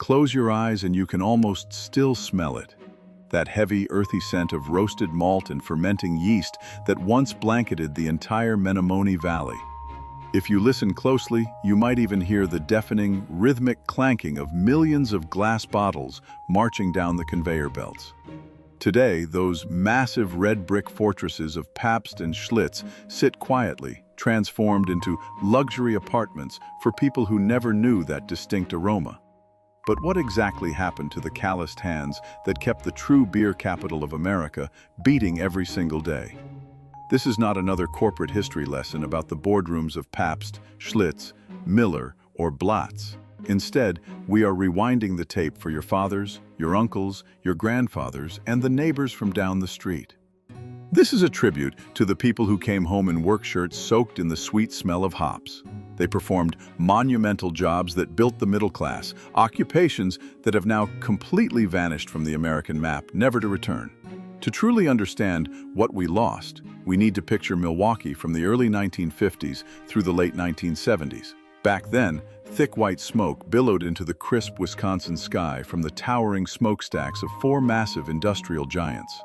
Close your eyes and you can almost still smell it. That heavy, earthy scent of roasted malt and fermenting yeast that once blanketed the entire Menomonee Valley. If you listen closely, you might even hear the deafening, rhythmic clanking of millions of glass bottles marching down the conveyor belts. Today, those massive red brick fortresses of Pabst and Schlitz sit quietly, transformed into luxury apartments for people who never knew that distinct aroma. But what exactly happened to the calloused hands that kept the true beer capital of America beating every single day? This is not another corporate history lesson about the boardrooms of Pabst, Schlitz, Miller, or Blatz. Instead, we are rewinding the tape for your fathers, your uncles, your grandfathers, and the neighbors from down the street. This is a tribute to the people who came home in work shirts soaked in the sweet smell of hops. They performed monumental jobs that built the middle class, occupations that have now completely vanished from the American map, never to return. To truly understand what we lost, we need to picture Milwaukee from the early 1950s through the late 1970s. Back then, thick white smoke billowed into the crisp Wisconsin sky from the towering smokestacks of four massive industrial giants.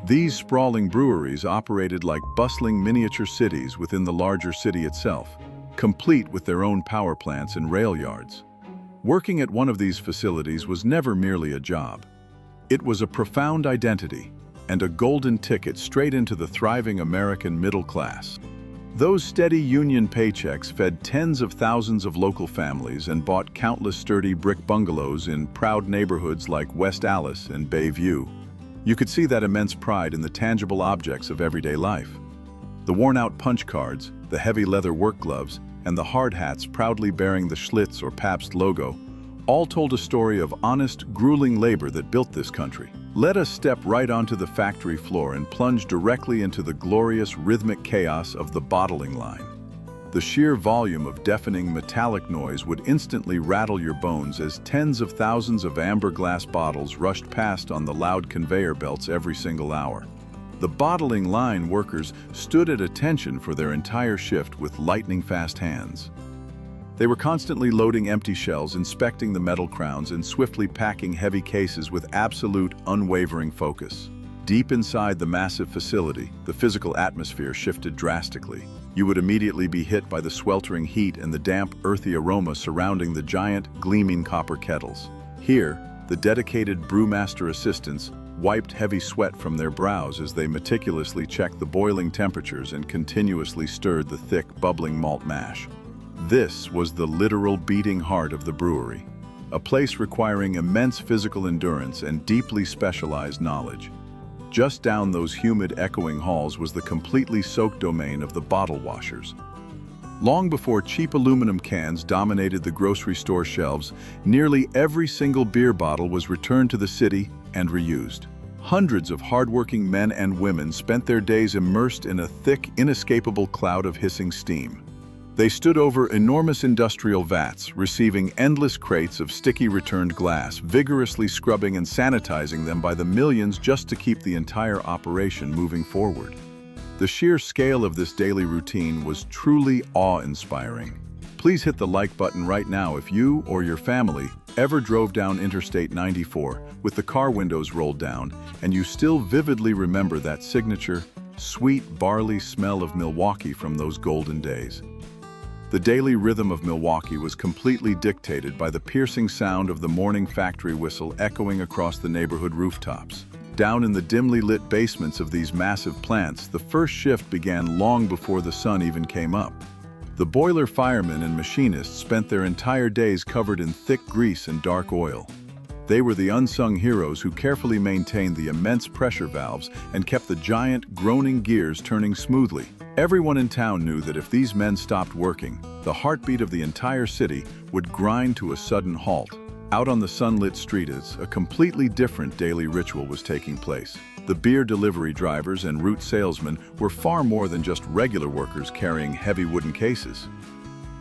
These sprawling breweries operated like bustling miniature cities within the larger city itself, complete with their own power plants and rail yards. Working at one of these facilities was never merely a job. It was a profound identity and a golden ticket straight into the thriving American middle class. Those steady union paychecks fed tens of thousands of local families and bought countless sturdy brick bungalows in proud neighborhoods like West Allis and Bayview. You could see that immense pride in the tangible objects of everyday life. The worn-out punch cards, the heavy leather work gloves, and the hard hats proudly bearing the Schlitz or Pabst logo, all told a story of honest, grueling labor that built this country. Let us step right onto the factory floor and plunge directly into the glorious rhythmic chaos of the bottling line. The sheer volume of deafening metallic noise would instantly rattle your bones as tens of thousands of amber glass bottles rushed past on the loud conveyor belts every single hour. The bottling line workers stood at attention for their entire shift with lightning-fast hands. They were constantly loading empty shells, inspecting the metal crowns, and swiftly packing heavy cases with absolute, unwavering focus. Deep inside the massive facility, the physical atmosphere shifted drastically. You would immediately be hit by the sweltering heat and the damp, earthy aroma surrounding the giant, gleaming copper kettles. Here, the dedicated brewmaster assistants wiped heavy sweat from their brows as they meticulously checked the boiling temperatures and continuously stirred the thick, bubbling malt mash. This was the literal beating heart of the brewery, a place requiring immense physical endurance and deeply specialized knowledge. Just down those humid, echoing halls was the completely soaked domain of the bottle washers. Long before cheap aluminum cans dominated the grocery store shelves, nearly every single beer bottle was returned to the city and reused. Hundreds of hardworking men and women spent their days immersed in a thick, inescapable cloud of hissing steam. They stood over enormous industrial vats, receiving endless crates of sticky returned glass, vigorously scrubbing and sanitizing them by the millions just to keep the entire operation moving forward. The sheer scale of this daily routine was truly awe-inspiring. Please hit the like button right now if you or your family ever drove down Interstate 94 with the car windows rolled down and you still vividly remember that signature, sweet barley smell of Milwaukee from those golden days. The daily rhythm of Milwaukee was completely dictated by the piercing sound of the morning factory whistle echoing across the neighborhood rooftops. Down in the dimly lit basements of these massive plants, the first shift began long before the sun even came up. The boiler firemen and machinists spent their entire days covered in thick grease and dark oil. They were the unsung heroes who carefully maintained the immense pressure valves and kept the giant, groaning gears turning smoothly. Everyone in town knew that if these men stopped working, the heartbeat of the entire city would grind to a sudden halt. Out on the sunlit streets, a completely different daily ritual was taking place. The beer delivery drivers and route salesmen were far more than just regular workers carrying heavy wooden cases.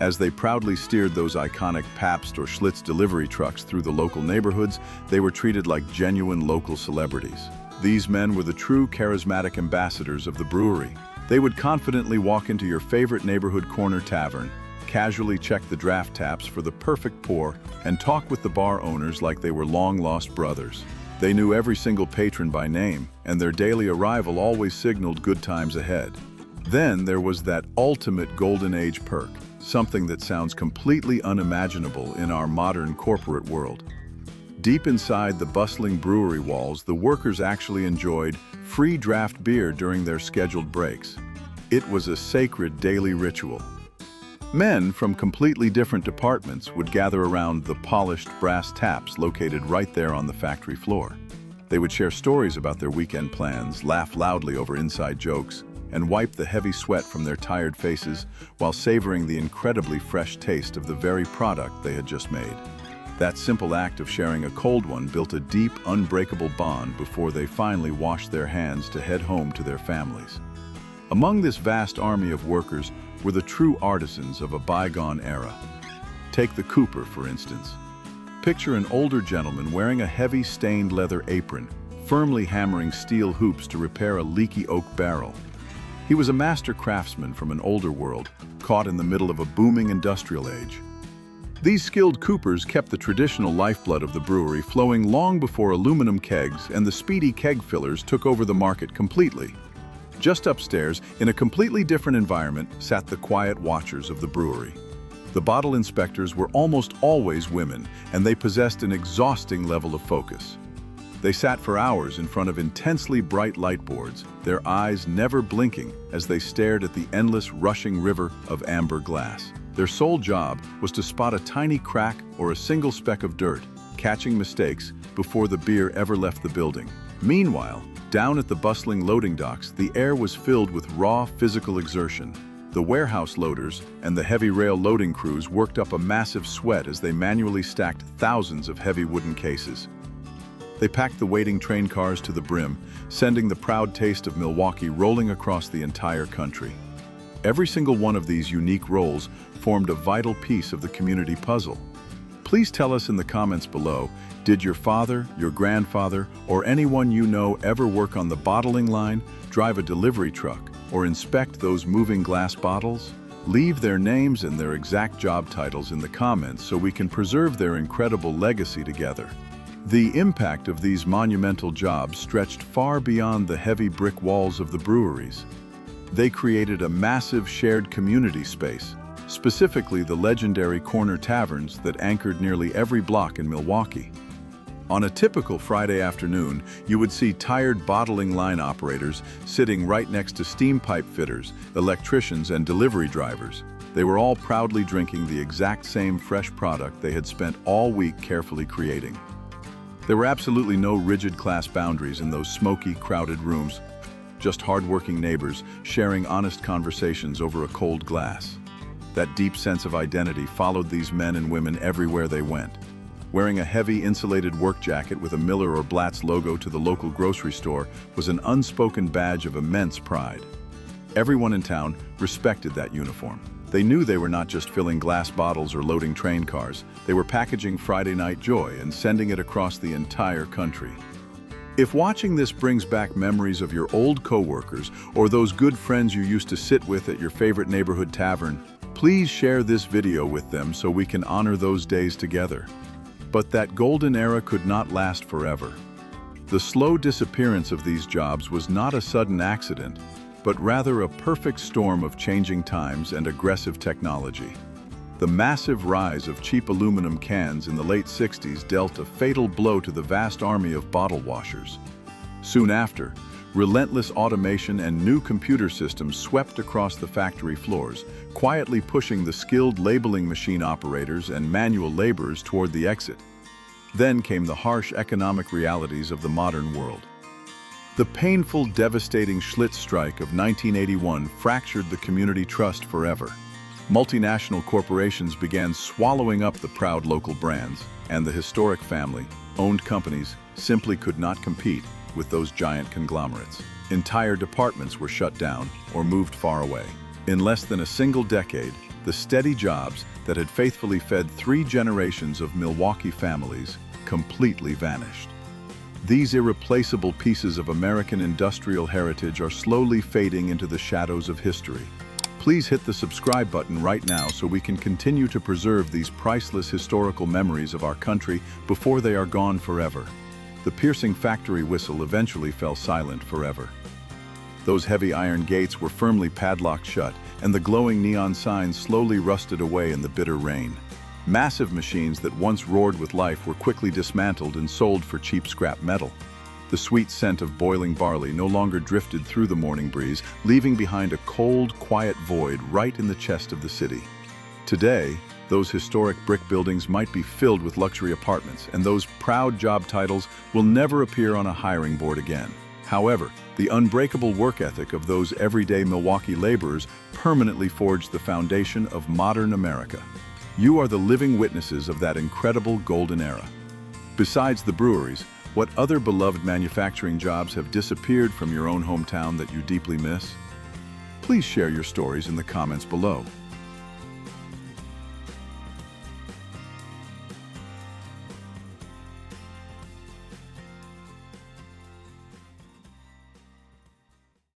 As they proudly steered those iconic Pabst or Schlitz delivery trucks through the local neighborhoods, they were treated like genuine local celebrities. These men were the true charismatic ambassadors of the brewery. They would confidently walk into your favorite neighborhood corner tavern, casually check the draft taps for the perfect pour, and talk with the bar owners like they were long-lost brothers. They knew every single patron by name, and their daily arrival always signaled good times ahead. Then there was that ultimate golden age perk, something that sounds completely unimaginable in our modern corporate world. Deep inside the bustling brewery walls, the workers actually enjoyed free draft beer during their scheduled breaks. It was a sacred daily ritual. Men from completely different departments would gather around the polished brass taps located right there on the factory floor. They would share stories about their weekend plans, laugh loudly over inside jokes, and wipe the heavy sweat from their tired faces while savoring the incredibly fresh taste of the very product they had just made. That simple act of sharing a cold one built a deep, unbreakable bond before they finally washed their hands to head home to their families. Among this vast army of workers were the true artisans of a bygone era. Take the cooper, for instance. Picture an older gentleman wearing a heavy stained leather apron, firmly hammering steel hoops to repair a leaky oak barrel. He was a master craftsman from an older world, caught in the middle of a booming industrial age. These skilled coopers kept the traditional lifeblood of the brewery flowing long before aluminum kegs and the speedy keg fillers took over the market completely. Just upstairs, in a completely different environment, sat the quiet watchers of the brewery. The bottle inspectors were almost always women, and they possessed an exhausting level of focus. They sat for hours in front of intensely bright light boards, their eyes never blinking as they stared at the endless rushing river of amber glass. Their sole job was to spot a tiny crack or a single speck of dirt, catching mistakes before the beer ever left the building. Meanwhile, down at the bustling loading docks, the air was filled with raw physical exertion. The warehouse loaders and the heavy rail loading crews worked up a massive sweat as they manually stacked thousands of heavy wooden cases. They packed the waiting train cars to the brim, sending the proud taste of Milwaukee rolling across the entire country. Every single one of these unique roles formed a vital piece of the community puzzle. Please tell us in the comments below, did your father, your grandfather, or anyone you know ever work on the bottling line, drive a delivery truck, or inspect those moving glass bottles? Leave their names and their exact job titles in the comments so we can preserve their incredible legacy together. The impact of these monumental jobs stretched far beyond the heavy brick walls of the breweries. They created a massive shared community space, specifically the legendary corner taverns that anchored nearly every block in Milwaukee. On a typical Friday afternoon, you would see tired bottling line operators sitting right next to steam pipe fitters, electricians, and delivery drivers. They were all proudly drinking the exact same fresh product they had spent all week carefully creating. There were absolutely no rigid class boundaries in those smoky, crowded rooms, just hardworking neighbors sharing honest conversations over a cold glass. That deep sense of identity followed these men and women everywhere they went. Wearing a heavy insulated work jacket with a Miller or Blatz logo to the local grocery store was an unspoken badge of immense pride. Everyone in town respected that uniform. They knew they were not just filling glass bottles or loading train cars. They were packaging Friday night joy and sending it across the entire country. If watching this brings back memories of your old coworkers or those good friends you used to sit with at your favorite neighborhood tavern, please share this video with them so we can honor those days together. But that golden era could not last forever. The slow disappearance of these jobs was not a sudden accident, but rather a perfect storm of changing times and aggressive technology. The massive rise of cheap aluminum cans in the late 60s dealt a fatal blow to the vast army of bottle washers. Soon after, relentless automation and new computer systems swept across the factory floors, quietly pushing the skilled labeling machine operators and manual laborers toward the exit. Then came the harsh economic realities of the modern world. The painful, devastating Schlitz strike of 1981 fractured the community trust forever. Multinational corporations began swallowing up the proud local brands, and the historic family-owned companies simply could not compete with those giant conglomerates. Entire departments were shut down or moved far away. In less than a single decade, the steady jobs that had faithfully fed 3 generations of Milwaukee families completely vanished. These irreplaceable pieces of American industrial heritage are slowly fading into the shadows of history. Please hit the subscribe button right now so we can continue to preserve these priceless historical memories of our country before they are gone forever. The piercing factory whistle eventually fell silent forever. Those heavy iron gates were firmly padlocked shut, and the glowing neon signs slowly rusted away in the bitter rain. Massive machines that once roared with life were quickly dismantled and sold for cheap scrap metal. The sweet scent of boiling barley no longer drifted through the morning breeze, leaving behind a cold, quiet void right in the chest of the city. Today, those historic brick buildings might be filled with luxury apartments, and those proud job titles will never appear on a hiring board again. However, the unbreakable work ethic of those everyday Milwaukee laborers permanently forged the foundation of modern America. You are the living witnesses of that incredible golden era. Besides the breweries, what other beloved manufacturing jobs have disappeared from your own hometown that you deeply miss? Please share your stories in the comments below.